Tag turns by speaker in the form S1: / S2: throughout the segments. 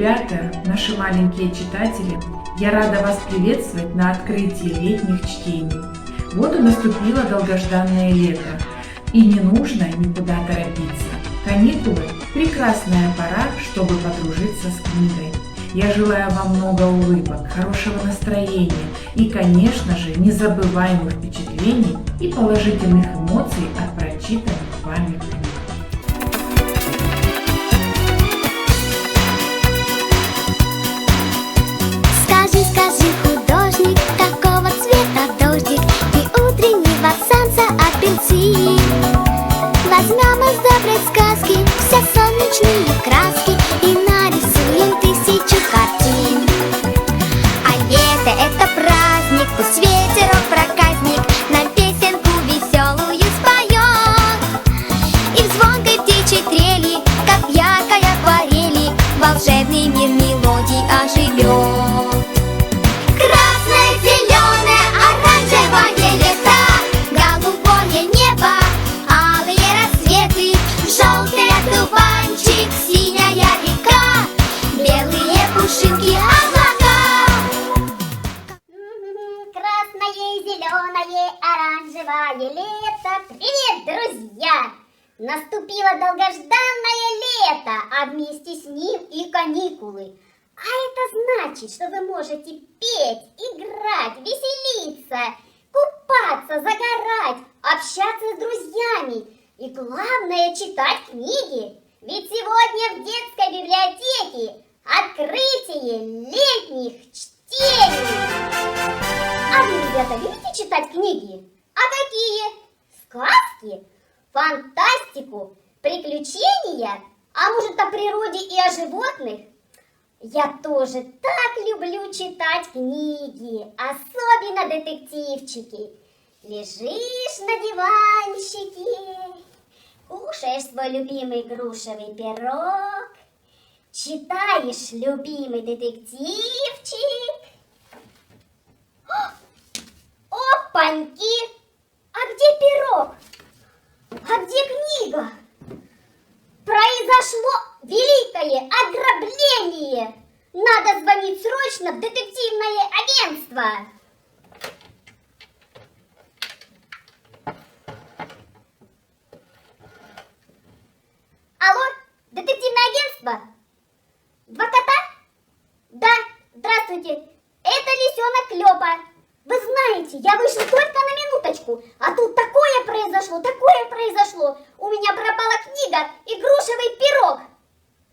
S1: ребята, наши маленькие читатели, я рада вас приветствовать на открытии летних чтений. Вот и наступило долгожданное лето, и не нужно никуда торопиться. Каникулы – прекрасная пора, чтобы подружиться с книгой. Я желаю вам много улыбок, хорошего настроения и, конечно же, незабываемых впечатлений и положительных эмоций от прочитанных вами книг.
S2: Скажи, художник, какого цвета дождик и утреннего солнца апельсин? Возьмем из доброй сказки все солнечные краски и нарисуем тысячу картин. А лето — это праздник, пусть ветерок проказник нам песенку веселую споет. И в звонкой птичьей трели, как в яркой акварели, волшебный мир мелодий оживет. Зеленое, оранжевое лето. Привет, друзья! Наступило долгожданное лето, а вместе с ним и каникулы. А это значит, что вы можете петь, играть, веселиться, купаться, загорать, общаться с друзьями и, главное, читать книги. Ведь сегодня в детской библиотеке открытие летних чтений. А вы, ребята, любите читать книги? А какие? Сказки? Фантастику? Приключения? А может, о природе и о животных? Я тоже так люблю читать книги, особенно детективчики. Лежишь на диванчике, кушаешь свой любимый грушевый пирог, читаешь любимый детективчик. Опаньки! А где пирог? А где книга? Произошло великое ограбление! Надо звонить срочно в детективное агентство! Алло, детективное агентство? Два кота? Да, здравствуйте, это лисенок Клёпа. Вы знаете, я вышла только на минуточку, а тут такое произошло. У меня пропала книга и грушевый пирог.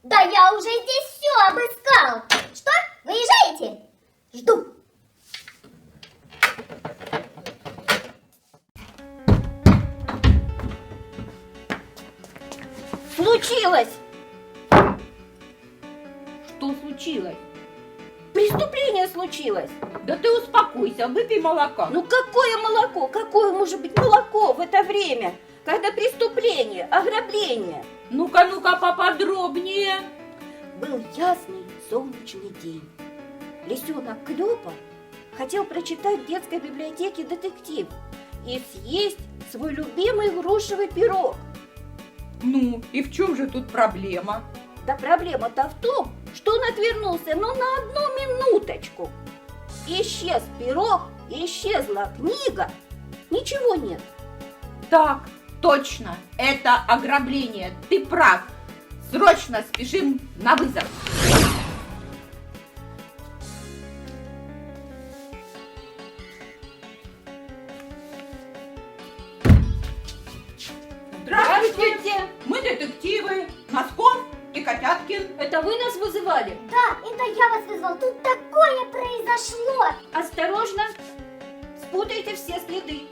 S2: Да я уже здесь все обыскал. Что, выезжаете? Жду.
S3: Случилось! Что случилось? Преступление случилось.
S4: Да ты успокойся, выпей молока.
S3: Ну какое молоко? Какое может быть молоко в это время? Когда преступление, ограбление.
S4: Ну-ка поподробнее.
S3: Был ясный солнечный день. Лисенок Клёпа хотел прочитать в детской библиотеке детектив и съесть свой любимый грушевый пирог.
S4: Ну, и в чем же тут проблема?
S3: Да проблема-то в том, что он отвернулся, но на одну минуточку. Исчез пирог, исчезла книга, ничего нет.
S4: Так, точно, это ограбление, ты прав. Срочно спешим на вызов. Здравствуйте, мы детективы Носков и Котяткин.
S3: Это вы нас вызывали?
S2: Да, это я вас вызвал. Тут такое произошло.
S3: Осторожно, спутайте все следы.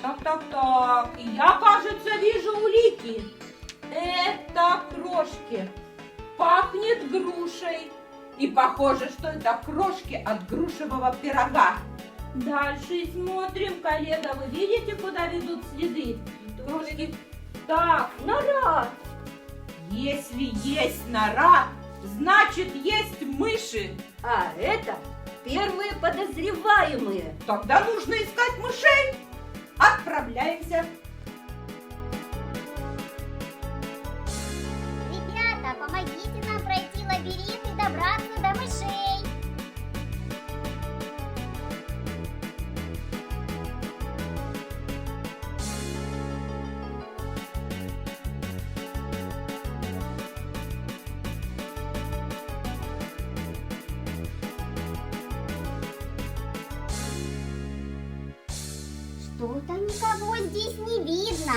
S4: Так, я, кажется, вижу улики. Это крошки. Пахнет грушей. И похоже, что это крошки от грушевого пирога. Дальше смотрим, коллега. Вы видите, куда ведут следы? Крошки. Так,
S3: Нора!
S4: если есть нора, значит есть мыши.
S3: А это первые подозреваемые.
S4: Тогда нужно искать мышей. Отправляемся.
S2: Ребята, помогите нам пройти лабиринт и Что-то никого здесь не видно.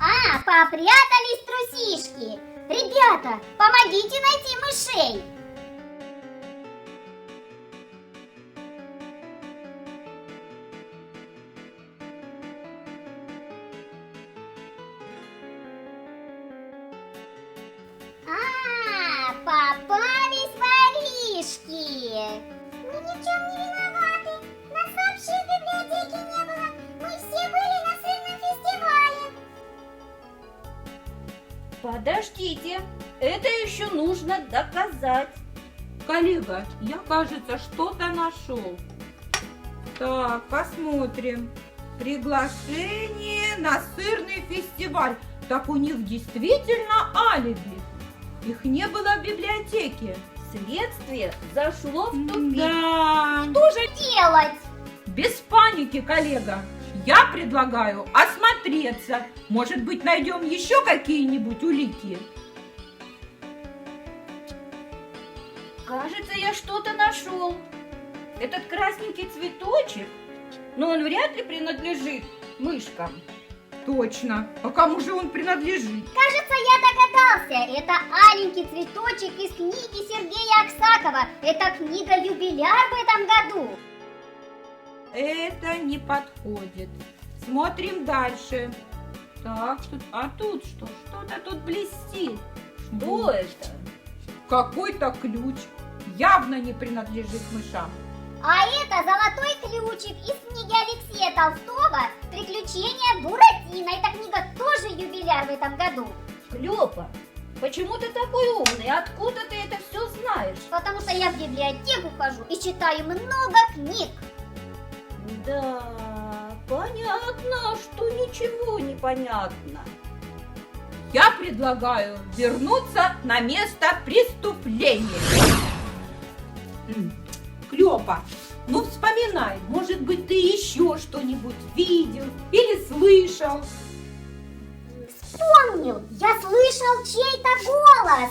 S2: А, попрятались трусишки. Ребята, помогите найти мышей. А, попались воришки. Мы ни в чем не виноваты. Нас вообще в библиотеке не было. Мы все были на сырном фестивале.
S3: Подождите, это еще нужно доказать.
S4: Коллега, я, кажется, что-то нашел. Так, посмотрим. Приглашение на сырный фестиваль. Так у них действительно алиби. Их не было в библиотеке.
S3: Следствие зашло в тупик.
S4: Да.
S2: Что же делать?
S4: Без паники, коллега. Я предлагаю осмотреться. Может быть, найдем еще какие-нибудь улики?
S3: Кажется, я что-то нашел. Этот красненький цветочек, но он вряд ли принадлежит мышкам.
S4: Точно. А кому же он принадлежит?
S2: Кажется, я догадался. Это аленький цветочек из книги Сергея Аксакова. Это книга-юбиляр в этом году.
S4: Это не подходит. Смотрим дальше. Так, а тут что? Что-то тут блестит.
S3: Что это?
S4: Какой-то ключ. Явно не принадлежит мышам.
S2: А это золотой ключик из книги Алексея Толстого «Приключения Буратино». Эта книга тоже юбиляр в этом году.
S3: Клёпа, почему ты такой умный? Откуда ты это все знаешь?
S2: Потому что я в библиотеку хожу и читаю много книг.
S3: Да, понятно, что ничего не понятно.
S4: Я предлагаю вернуться на место преступления. Клёпа, ну вспоминай, может быть, ты еще что-нибудь видел или слышал?
S2: Вспомнил, я слышал чей-то голос.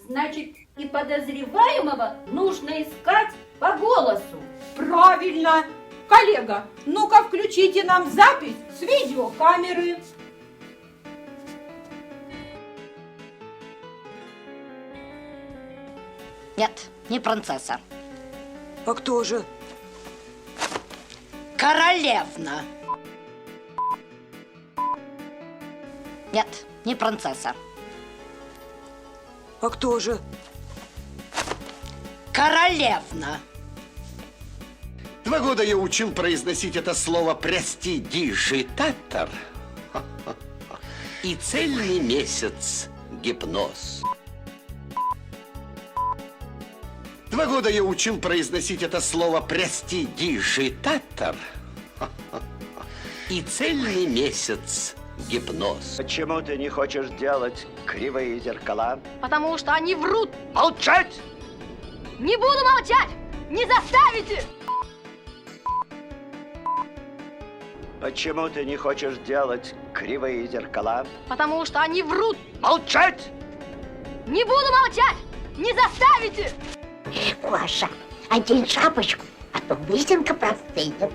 S3: Значит, и подозреваемого нужно искать по голосу.
S4: Правильно. Коллега, ну-ка включите нам запись с видеокамеры.
S5: Нет, не принцесса.
S6: А кто же?
S5: Королевна. Нет, не принцесса.
S6: А кто же?
S5: Королевна.
S7: 2 года я учил произносить это слово престидижитатор. И цельный месяц гипноз. 2 года я учил произносить это слово престидижитатор. И цельный месяц гипноз.
S8: Почему ты не хочешь делать кривые зеркала?
S9: Потому что они врут.
S8: Молчать!
S9: Не буду молчать! Не заставите!
S8: Почему ты не хочешь делать кривые зеркала?
S9: Потому что они врут.
S8: Молчать!
S9: Не буду молчать! Не заставите!
S10: Гоша, одень шапочку, а то быстренько простынет.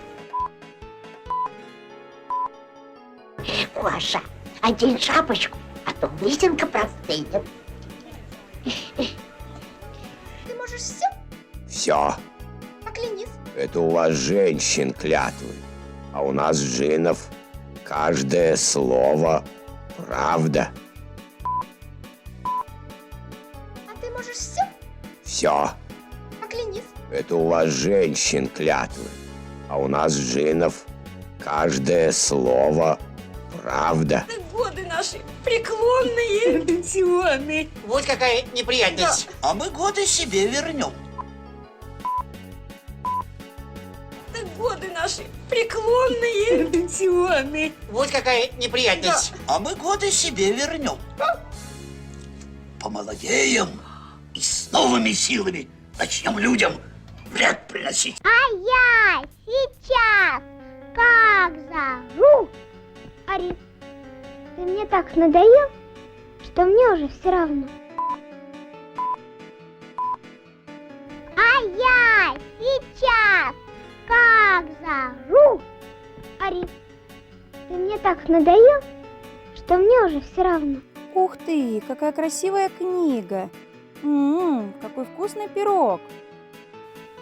S10: Гоша, одень шапочку, а то быстренько простынет.
S2: Ты можешь все?
S11: Все.
S2: Поклянись.
S11: Это у вас женщин клятвы, а у нас джиннов каждое слово правда.
S2: А ты можешь все?
S11: Все.
S2: Поклянись.
S11: Это у вас женщин клятвы, а у нас джиннов каждое слово правда.
S3: Годы наши преклонные. Пенсионные.
S5: Вот какая неприятность.
S12: А мы годы себе вернем.
S3: Годы наши преклонные. Пенсионные.
S5: Вот какая неприятность.
S12: А мы годы себе вернем. Помолодеем и с новыми силами начнем людям вред приносить.
S2: А я сейчас как зару. Ари, ты мне так надоел, что мне уже все равно. А я сейчас как зару. говори. Ты мне так надоел, что мне уже все равно.
S3: Ух ты, какая красивая книга. Какой вкусный пирог.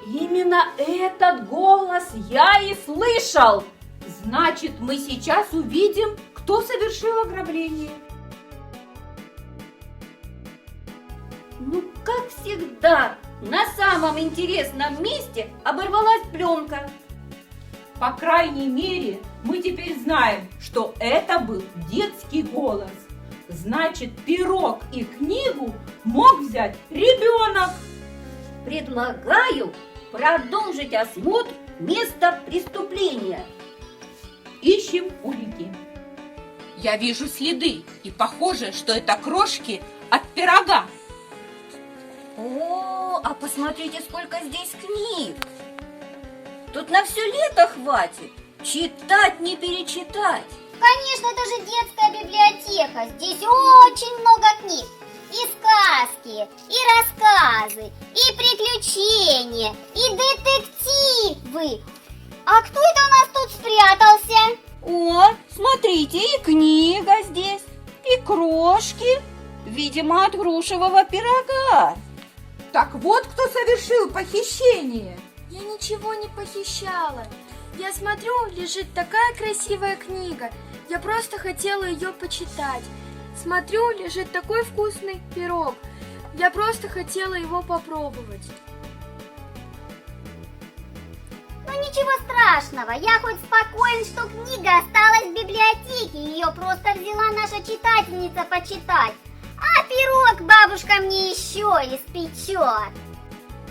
S4: Именно этот голос я и слышал. Значит, мы сейчас увидим, кто совершил ограбление.
S3: Ну, как всегда, на самом интересном месте оборвалась пленка.
S4: По крайней мере, мы теперь знаем, что это был детский голос. Значит, пирог и книгу мог взять ребенок.
S3: Предлагаю продолжить осмотр места преступления.
S4: Ищем улики. Я вижу следы, и похоже, что это крошки от пирога.
S3: О, а посмотрите, сколько здесь книг. Тут на все лето хватит. Читать не перечитать.
S2: Конечно, это же детская библиотека. Здесь очень много книг. И сказки, и рассказы, и приключения, и детективы. А кто это у нас тут спрятался?
S3: О, смотрите, и книга здесь, и крошки. Видимо, от грушевого пирога.
S4: Так вот, кто совершил похищение.
S13: Я ничего не похищала. Я смотрю, лежит такая красивая книга. Я просто хотела ее почитать. Смотрю, лежит такой вкусный пирог. Я просто хотела его попробовать.
S2: Ну ничего страшного, я хоть спокоен, что книга осталась в библиотеке. Ее просто взяла наша читательница почитать. А пирог бабушка мне еще испечет.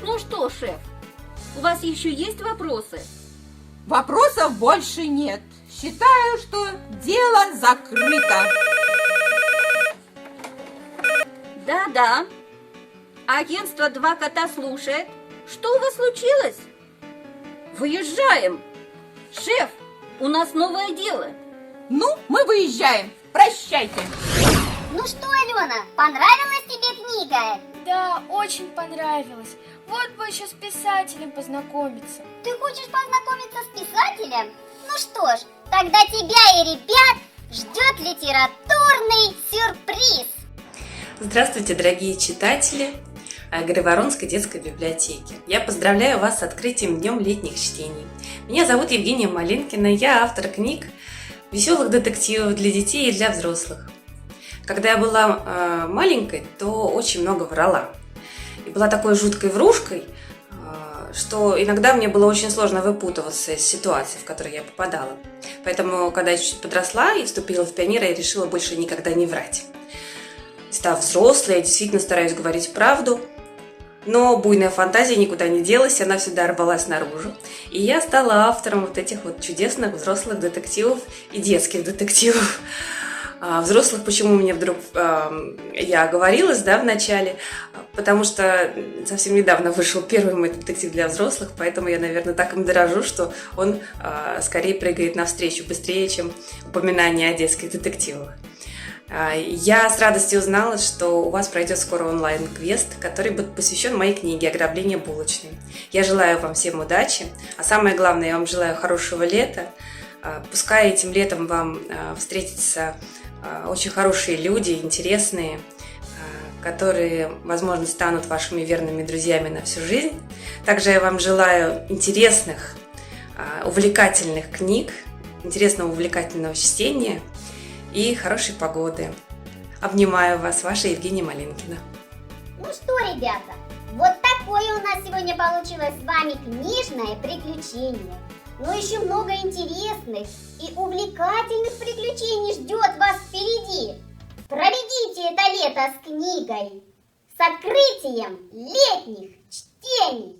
S3: Ну что, шеф, у вас еще есть вопросы?
S4: Вопросов больше нет. Считаю, что дело закрыто.
S3: Да-да. Агентство «Два кота» слушает. Что у вас случилось? Выезжаем. Шеф, у нас новое дело.
S4: Ну, мы выезжаем. Прощайте.
S2: Ну что, Алена, понравилась тебе книга?
S13: Да, очень понравилось. Вот бы еще с писателем познакомиться.
S2: Ты хочешь познакомиться с писателем? Ну что ж, тогда тебя и ребят ждет литературный сюрприз.
S14: Здравствуйте, дорогие читатели Грайворонской детской библиотеки. Я поздравляю вас с открытием Днем летних чтений. Меня зовут Евгения Малинкина, я автор книг веселых детективов для детей и для взрослых. Когда я была маленькой, то очень много врала. И была такой жуткой врушкой, что иногда мне было очень сложно выпутываться из ситуаций, в которые я попадала. Поэтому, когда я чуть подросла и вступила в пионеры, я решила больше никогда не врать. Став взрослой, я действительно стараюсь говорить правду, но буйная фантазия никуда не делась, она всегда рвалась наружу. И я стала автором вот этих вот чудесных взрослых детективов и детских детективов. Взрослых, почему мне вдруг я оговорилась, да, в начале, потому что совсем недавно вышел первый мой детектив для взрослых, поэтому я, наверное, так им дорожу, что он скорее прыгает навстречу, быстрее, чем упоминание о детских детективах. Я с радостью узнала, что у вас пройдет скоро онлайн-квест, который будет посвящен моей книге «Ограбление булочной». Я желаю вам всем удачи, а самое главное, я вам желаю хорошего лета. Пускай этим летом вам встретятся очень хорошие люди, интересные, которые, возможно, станут вашими верными друзьями на всю жизнь. Также я вам желаю интересных, увлекательных книг, интересного, увлекательного чтения и хорошей погоды. Обнимаю вас, ваша Евгения Малинкина.
S2: Ну что, ребята, вот такое у нас сегодня получилось с вами книжное приключение. Но еще много интересных и увлекательных приключений ждет вас впереди. Проведите это лето с книгой, с открытием летних чтений.